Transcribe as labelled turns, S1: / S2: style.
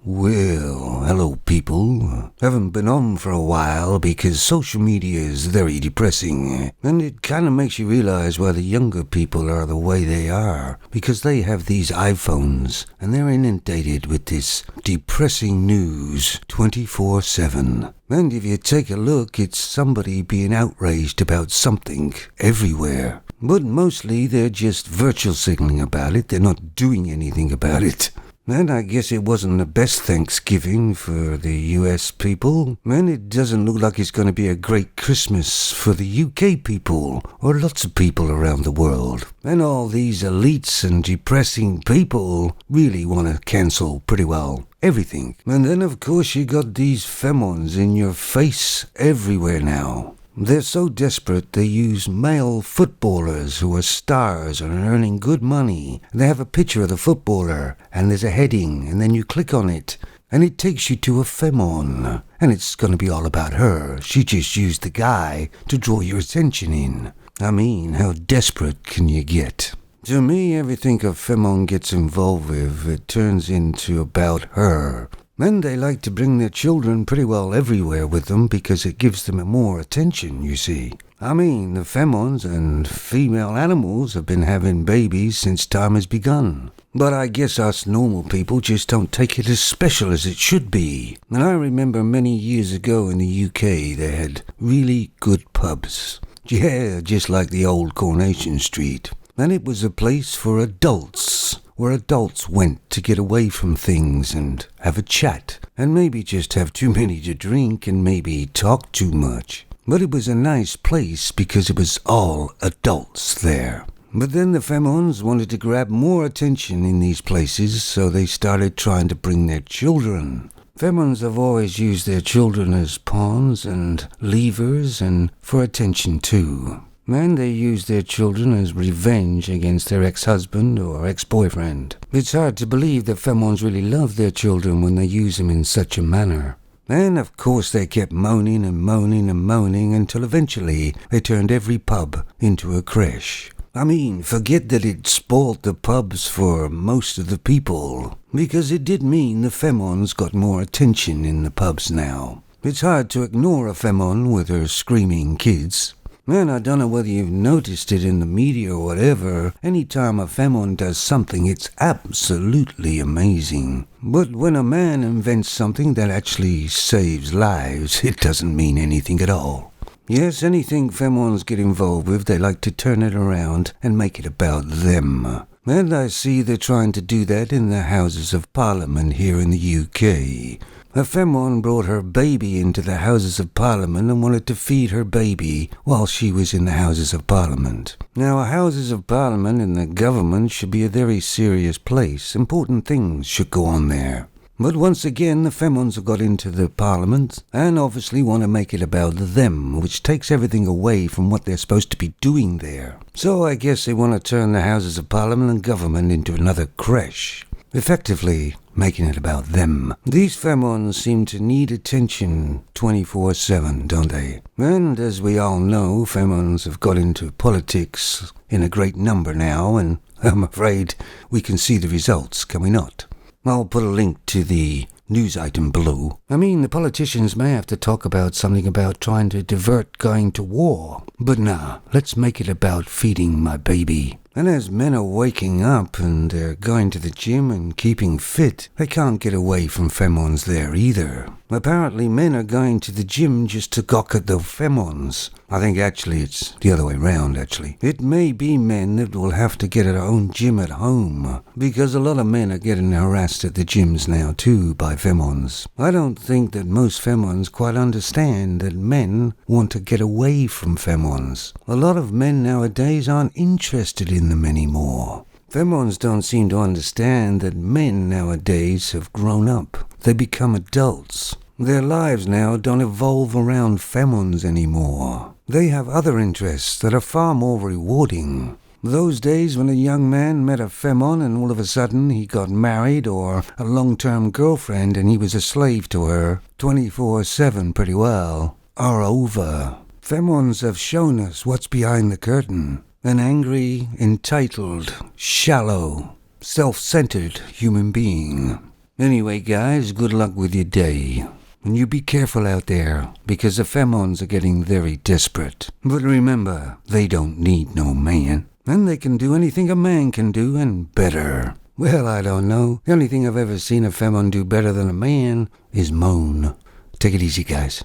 S1: Well, hello people. Haven't been on for a while because social media is very depressing. And it kind of makes you realize why the younger people are the way they are. Because they have these iPhones and they're inundated with this depressing news 24/7. And if you take a look, it's somebody being outraged about something everywhere. But mostly they're just virtual signaling about it. They're not doing anything about it. And I guess it wasn't the best Thanksgiving for the US people. And it doesn't look like it's going to be a great Christmas for the UK people, or lots of people around the world. And all these elites and depressing people really want to cancel pretty well everything. And then of course you got these femons in your face everywhere now. They're so desperate they use male footballers who are stars and are earning good money. They have a picture of the footballer and there's a heading and then you click on it and it takes you to a femon. And it's going to be all about her. She just used the guy to draw your attention in. I mean, how desperate can you get? To me, everything a femon gets involved with, it turns into about her. And they like to bring their children pretty well everywhere with them because it gives them more attention, you see. I mean, the femons and female animals have been having babies since time has begun. But I guess us normal people just don't take it as special as it should be. And I remember many years ago in the UK they had really good pubs. Yeah, just like the old Coronation Street. And it was a place for adults, where adults went to get away from things and have a chat, and maybe just have too many to drink and maybe talk too much. But it was a nice place because it was all adults there. But then the femons wanted to grab more attention in these places, so they started trying to bring their children. Femons have always used their children as pawns and levers and for attention too. And they use their children as revenge against their ex-husband or ex-boyfriend. It's hard to believe that femons really love their children when they use them in such a manner. And of course they kept moaning and moaning and moaning until eventually they turned every pub into a creche. I mean, forget that it spoiled the pubs for most of the people, because it did mean the femons got more attention in the pubs now. It's hard to ignore a femon with her screaming kids. And I don't know whether you've noticed it in the media or whatever, anytime a femon does something, it's absolutely amazing. But when a man invents something that actually saves lives, it doesn't mean anything at all. Yes, anything femons get involved with, they like to turn it around and make it about them. And I see they're trying to do that in the Houses of Parliament here in the UK. A femon brought her baby into the Houses of Parliament and wanted to feed her baby while she was in the Houses of Parliament. Now, Houses of Parliament and the government should be a very serious place. Important things should go on there. But once again, the femons have got into the Parliament and obviously want to make it about them, which takes everything away from what they're supposed to be doing there. So I guess they want to turn the Houses of Parliament and government into another creche. Effectively making it about them. These femons seem to need attention 24/7, don't they? And as we all know, femons have got into politics in a great number now, and I'm afraid we can see the results, can we not? I'll put a link to the news item below. I mean, the politicians may have to talk about something about trying to divert going to war. But nah, let's make it about feeding my baby. And as men are waking up and they're going to the gym and keeping fit, they can't get away from femons there either. Apparently men are going to the gym just to gawk at the femons. I think actually it's the other way round actually. It may be men that will have to get their own gym at home, because a lot of men are getting harassed at the gyms now too by femons. I don't think that most femons quite understand that men want to get away from femons. A lot of men nowadays aren't interested in them anymore. Femons don't seem to understand that men nowadays have grown up. They become adults. Their lives now don't evolve around femons anymore. They have other interests that are far more rewarding. Those days when a young man met a femon and all of a sudden he got married, or a long-term girlfriend and he was a slave to her 24/7 pretty well, are over. Femons have shown us what's behind the curtain. An angry, entitled, shallow, self-centered human being. Anyway, guys, good luck with your day. And you be careful out there, because the Femons are getting very desperate. But remember, they don't need no man. And they can do anything a man can do, and better. Well, I don't know. The only thing I've ever seen a Femon do better than a man is moan. Take it easy, guys.